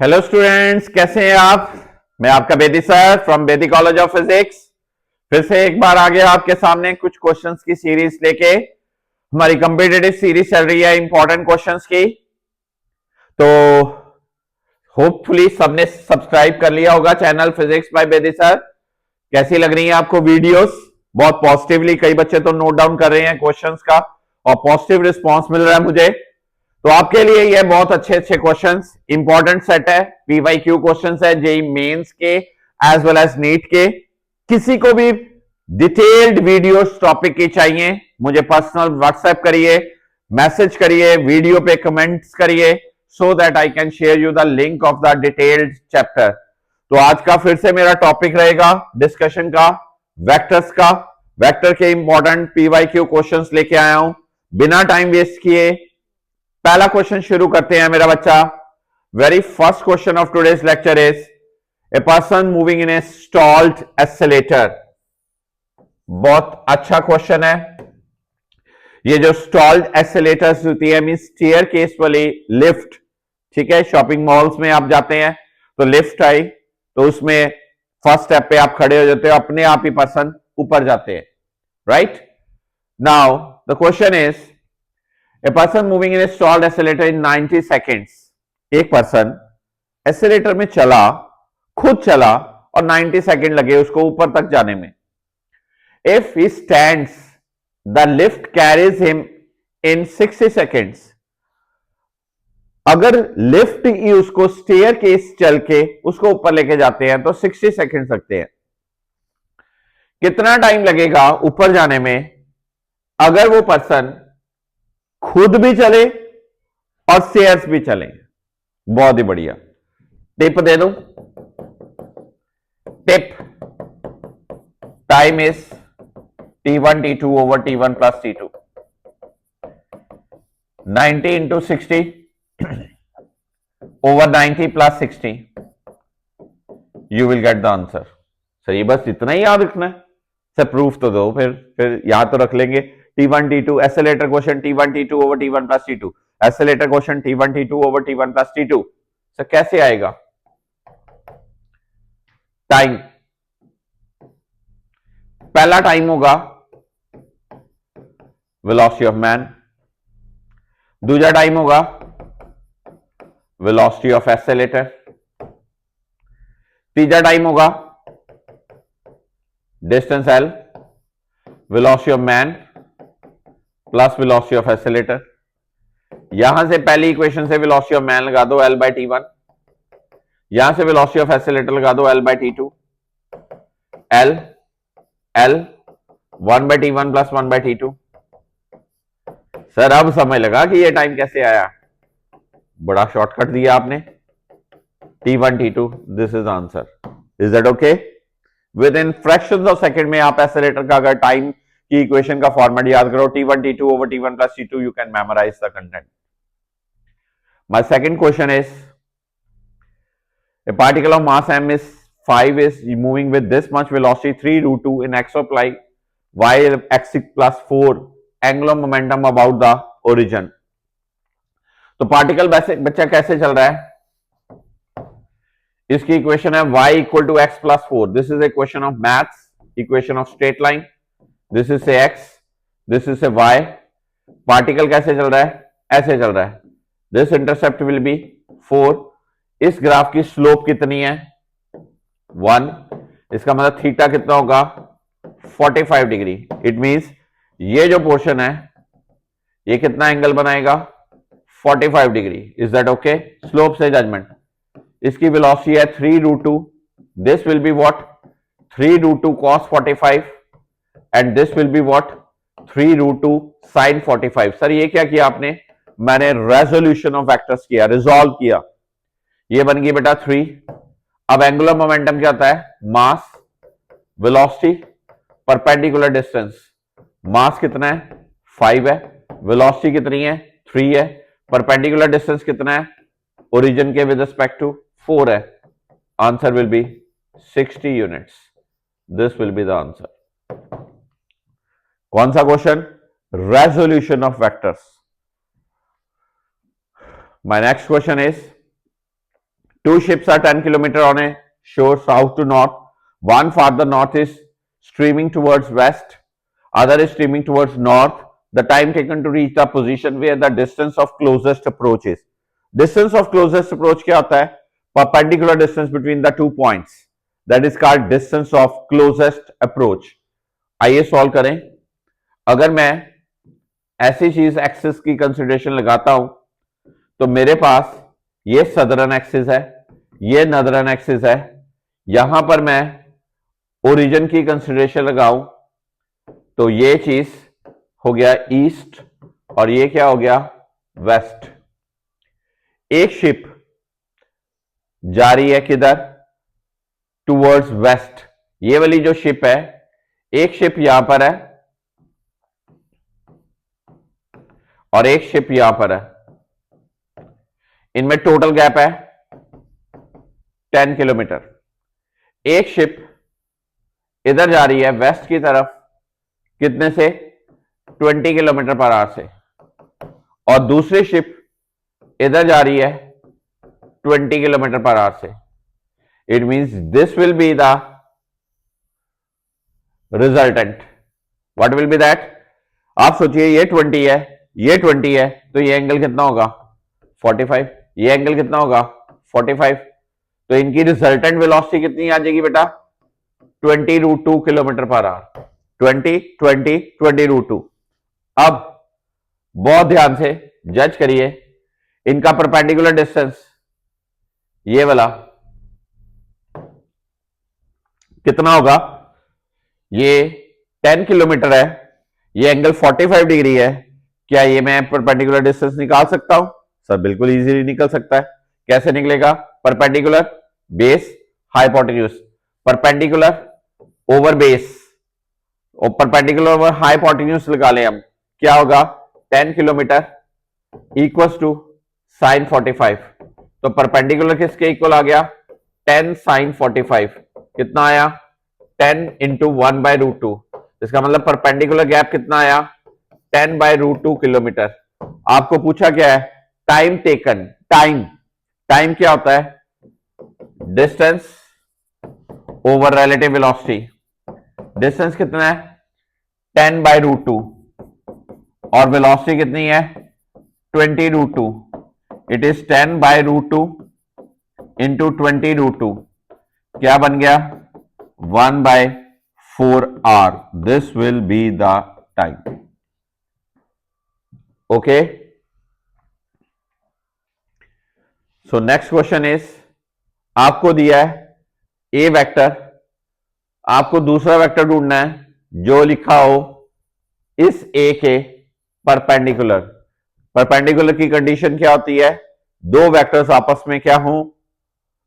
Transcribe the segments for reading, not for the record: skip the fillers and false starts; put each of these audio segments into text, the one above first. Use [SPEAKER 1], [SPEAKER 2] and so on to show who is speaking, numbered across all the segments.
[SPEAKER 1] Hello students, कैसे हैं आप। मैं आपका Bedi sir from Bedi college of physics फिर से एक बार आ गया आपके सामने कुछ क्वेश्चंस की सीरीज लेके। हमारी कॉम्पिटिटिव सीरीज चल रही है इंपॉर्टेंट क्वेश्चंस की। तो होपफुली सबने सब्सक्राइब कर लिया होगा channel physics bye Bedi sir. कैसी लग रही है आपको वीडियोस? बहुत पॉजिटिवली कई बच्चे तो नोट डाउन कर रहे हैं क्वेश्चंस का और पॉजिटिव रिस्पांस मिल रहा है मुझे। तो आपके लिए ये बहुत अच्छे अच्छे क्वेश्चंस इंपॉर्टेंट सेट है। पीवाईक्यू क्वेश्चंस है जेई मेंस के एज वेल एज नीट के। किसी को भी डिटेल्ड वीडियोस टॉपिक की चाहिए, मुझे पर्सनल व्हाट्सएप करिए, मैसेज करिए, वीडियो पे कमेंट्स करिए, so that I can share you the link of the detailed chapter. तो आज का फिर से मेरा टॉपिक रहेगा डिस्कशन का वेक्टर्स का। वेक्टर के इंपॉर्टेंट पीवाईक्यू क्वेश्चंस लेके आया हूं। बिना टाइम वेस्ट किए पहला क्वेश्चन शुरू करते हैं मेरा बच्चा। Very first question of today's lecture is a person moving in A stalled escalator. बहुत अच्छा क्वेश्चन है। ये जो स्टॉल्ड एस्केलेटर्स होती है मीन स्टेयर केस वाली लिफ्ट, ठीक है। शॉपिंग मॉल्स में आप जाते हैं तो लिफ्ट आई तो उसमें फर्स्ट स्टेप पे आप खड़े हो जाते हो, अपने आप ही पर्सन ऊपर जाते हैं, right. Now the question is A person moving in a stalled accelerator in 90 seconds. एक पर्सन एस्केलेटर में चला, खुद चला और 90 सेकेंड लगे उसको ऊपर तक जाने में। If he stands, the lift carries him in 60 seconds. अगर लिफ्ट ही उसको स्टेयर केस चल के उसको ऊपर लेके जाते हैं तो 60 सेकेंड लगते हैं। कितना टाइम लगेगा ऊपर जाने में अगर वो पर्सन खुद भी चले और स्टेयर्स भी चले? बहुत ही बढ़िया। टिप दे दूं, tip time is T1 T2 over T1 plus T2। 90 into 60 over 90 plus 60 you will get the answer. Sir ये बस इतना ही याद रखना है? सर प्रूफ तो दो, फिर याद तो रख लेंगे। T1 T2 escalator question T1 T2 over T1 plus T2, escalator question T1 T2 over T1 plus T2। Sir कैसे आएगा? टाइम, पहला टाइम होगा वेलोसिटी ऑफ मैन, दूसरा टाइम होगा वेलोसिटी ऑफ एस्केलेटर, तीसरा टाइम होगा distance L, velocity of man plus velocity of escalator. यहां से पहली इक्वेशन से वेलोसिटी ऑफ मैन लगा दो L बाय T1, यहां से वेलोसिटी ऑफ एस्केलेटर लगा दो L by T2। L 1 by T1 plus 1 by T2। Sir अब समझ लगा कि ये टाइम कैसे आया, बड़ा शॉर्टकट दिया आपने। T1 T2, this is answer. Is that okay? With in fractions of second में आप एस्केलेटर का अगर टाइम की इक्वेशन का फॉर्मेट याद करो T1 T2 over T1 plus T2, you can memorize the content. My second question is a particle of mass m is 5 is moving with this much velocity 3 root 2 in x of y x plus 4 angular momentum about the origin. तो particle बच्चा कैसे चल रहा है? इसकी equation है y equal to x plus 4. This is a equation of maths, equation of straight line. This is से x, this is से y। पार्टिकल कैसे चल रहा है? ऐसे चल रहा है। This intercept will be 4। इस ग्राफ की स्लोप कितनी है? 1। इसका मतलब थीटा कितना होगा? 45 डिग्री। इट मींस ये जो पोर्शन है ये कितना एंगल बनाएगा? 45 डिग्री। Is that okay? स्लोप से जजमेंट। इसकी वेलोसिटी है 3 root 2। This will be what? 3 root 2 cos 45 and this will be what? 3 root 2 sin 45। Sir ये क्या किया आपने? मैंने रेजोल्यूशन ऑफ वेक्टर्स किया, रिजॉल्व किया। ये बन गई बेटा 3। अब एंगुलर मोमेंटम क्या होता है? मास, वेलोसिटी, परपेंडिकुलर डिस्टेंस। मास कितना है? 5 है। वेलोसिटी कितनी है? 3 है। परपेंडिकुलर डिस्टेंस कितना है? ओरिजिन के विद रिस्पेक्ट टू 4 है। Answer will B 60 units. This will be the answer. कौन सा question? Resolution of vectors. My next question is Two ships are 10 kilometer on a shore south to north. One farther north is streaming towards west, other is streaming towards north. The time taken to reach the position where the distance of closest approach is. Distance of closest approach क्या होता है? Perpendicular distance between the 2 points. That is called distance of closest approach. आइए solve करें. अगर मैं ऐसी चीज axis की कंसिडरेशन लगाता हूं तो मेरे पास ये सदर्न एक्सिस है, ये नदर्न एक्सिस है. यहां पर मैं ओरिजिन की कंसिडरेशन लगाऊं तो ये चीज हो गया ईस्ट और ये क्या हो गया वेस्ट. एक शिप जा रही है किधर? Towards waste. ये वाली जो शिप है, एक शिप यहां पर है और एक शिप यहां पर है. इनमें टोटल गैप है 10 किलोमीटर. एक शिप इधर जा रही है वेस्ट की तरफ, कितने से? 20 किलोमीटर पर आवर से, और दूसरी शिप इधर जा रही है 20 किलोमीटर पर आवर से. It means this will be the resultant. What will be that? आप सोचिए ये 20 है, ये 20 है, तो ये एंगल कितना होगा? 45. ये एंगल कितना होगा? 45. तो इनकी रिजल्टेंट वेलोसिटी कितनी आ जाएगी बेटा? 20√2 किलोमीटर पर आवर. 20/2. अब बहुत ध्यान से जज करिए इनका परपेंडिकुलर डिस्टेंस, ये वाला कितना होगा? ये 10 किलोमीटर है, ये एंगल 45 डिग्री है. क्या ये मैं परपेंडिकुलर डिस्टेंस निकाल सकता हूं? सर बिल्कुल इजीली निकल सकता है. कैसे निकलेगा? Perpendicular base hypotenuse, perpendicular over base और परपेंडिकुलर ओवर हाइपोटेन्यूज लगा ले हम. क्या होगा? 10 किलोमीटर इक्वल्स टू साइन 45. तो परपेंडिकुलर किसके इक्वल आ गया? 10 साइन 45. कितना आया? 10 इंटू 1/√2. इसका मतलब परपेंडिकुलर गैप कितना आया? 10/√2 किलोमीटर. आपको पूछा क्या है? Time taken. टाइम क्या होता है? Distance over relative velocity. Distance कितना है? 10/√2 और वेलोसिटी कितनी है? 20√2. It is 10/√2 into 20√2. क्या बन गया? 1/4 hour. This will be the time. Okay, so next question is, आपको दिया है ए वेक्टर, आपको दूसरा वेक्टर ढूंढना है जो लिखा हो इस ए के परपेंडिकुलर. परपेंडिकुलर की कंडीशन क्या होती है? दो वेक्टर्स आपस में क्या हो?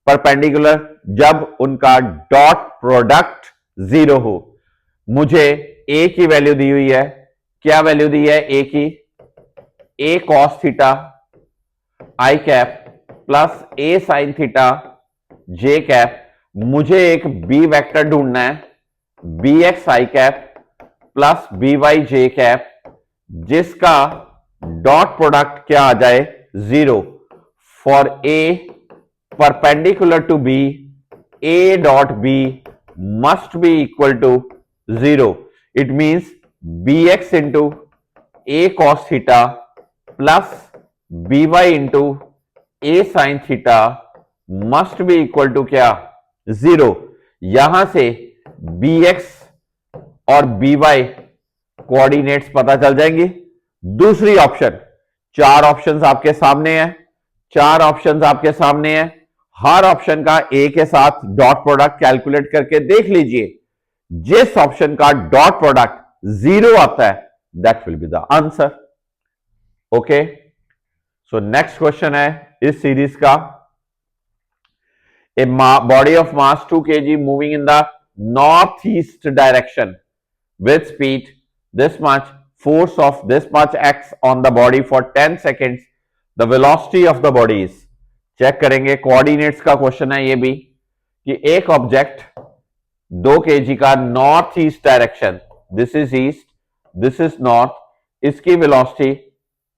[SPEAKER 1] परपेंडिकुलर, जब उनका डॉट प्रोडक्ट 0 हो. मुझे ए की वैल्यू दी हुई है. क्या वैल्यू दी है ए की? A cos theta I cap plus A sin theta J cap. मुझे एक बी वेक्टर ढूंढना है, B X I cap plus B Y J cap, जिसका डॉट प्रोडक्ट क्या आ जाए? 0. For A perpendicular to B, A dot B must be equal to 0. It means B X into A cos theta plus B Y into A sin theta must be equal to क्या? 0. यहां से B x और B Y coordinates पता चल जाएंगे. दूसरी option, 4 options आपके सामने हैं, 4 ऑप्शंस आपके सामने हैं. हर ऑप्शन का ए के साथ डॉट प्रोडक्ट कैलकुलेट करके देख लीजिए. जिस ऑप्शन का डॉट प्रोडक्ट 0 आता है, that will be the answer. Okay, so next question है इस सीरीज का. A body of mass 2 kg moving in the northeast direction with speed this much, force of this much x on the body for 10 seconds. The velocity of the body is. Check करेंगे, coordinates का question है ये भी, कि एक object 2 kg का north east direction, this is east, this is north, इसकी velocity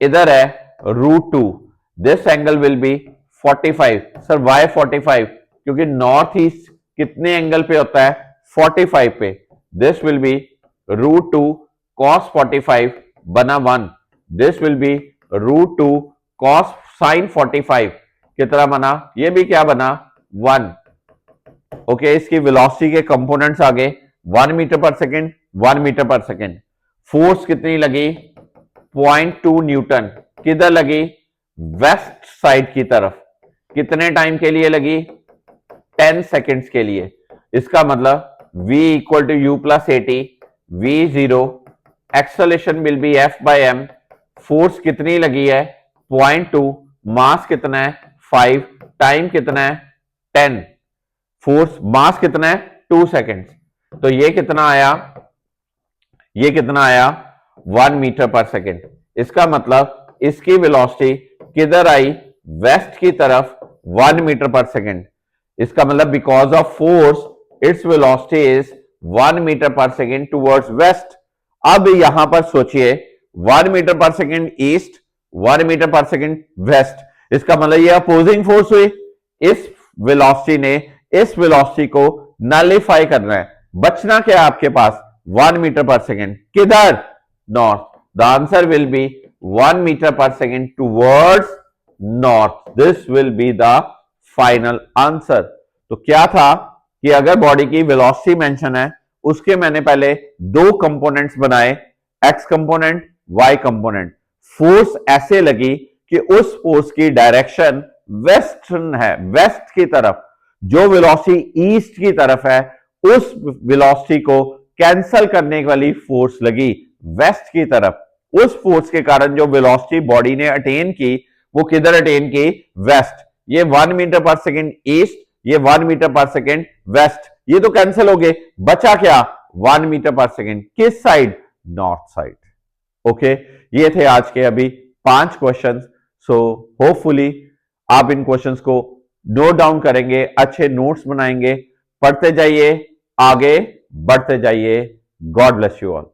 [SPEAKER 1] इधर है √2. This angle will be 45। Sir why 45? क्योंकि नॉर्थ ईस्ट कितने एंगल पे होता है? 45 पे। दिस विल बी √2 cos 45 बना 1। This will B √2 cos sin 45 कितना बना? ये भी क्या बना? 1। ओके, इसकी वेलोसिटी के कंपोनेंट्स आ गए 1 metre per second, 1 metre per second. Force कितनी लगी? 0.2 न्यूटन। किधर लगी? वेस्ट साइड की तरफ। कितने टाइम के लिए लगी? 10 सेकेंड्स के लिए। इसका मतलब v equal to u plus A T, v0, acceleration will be f by m। Force कितनी लगी है? 0.2, मास कितना है? 5, टाइम कितना है? 10। फोर्स मास कितना है? 2 सेकेंड्स। तो ये कितना आया? ये कितना आया? 1 मीटर पर सेकेंड। इसका मतलब इसकी वेलोसिटी किधर आई? वेस्ट की तरफ, 1 मीटर पर सेकेंड। इसका मतलब because of force it's velocity is 1 metre per second towards west. अब यहां पर सोचिए 1 metre per second east, 1 metre per second west. इसका मतलब ये अपोजिंग फोर्स हुई। इस वेलोसिटी ने इस वेलोसिटी को नलिफाई करना है। बचना क्या है आपके पास? 1 मीटर पर सेकेंड। किधर? North. The answer will be 1 metre per second towards north. This will be the final answer. तो क्या था कि अगर बॉडी की वेलोसिटी मेंशन है, उसके मैंने पहले दो कंपोनेंट्स बनाए, X component, Y component. Force ऐसे लगी कि उस फोर्स की डायरेक्शन वेस्टर्न है, वेस्ट की तरफ। जो वेलोसिटी ईस्ट की तरफ है, उस वेलोसिटी को कैंसल करने वाली फोर्स लगी वेस्ट की तरफ। उस फोर्स के कारण जो वेलोसिटी बॉडी ने अटेन की, वो किधर अटेन की? वेस्ट। ये 1 मीटर पर सेकेंड ईस्ट, ये 1 मीटर पर सेकेंड वेस्ट। ये तो कैंसिल हो गए। बचा क्या? 1 मीटर पर सेकेंड। किस साइड? North side. ओके, ये थे आज के अभी 5 क्वेश्चंस। सो होपफुली आप इन क्वेश्चंस को नोट डाउन करेंगे, अच्छे नोट्स बनाएंगे, पढ़ते जाइए, आगे बढ़ते जाइए। God bless you all.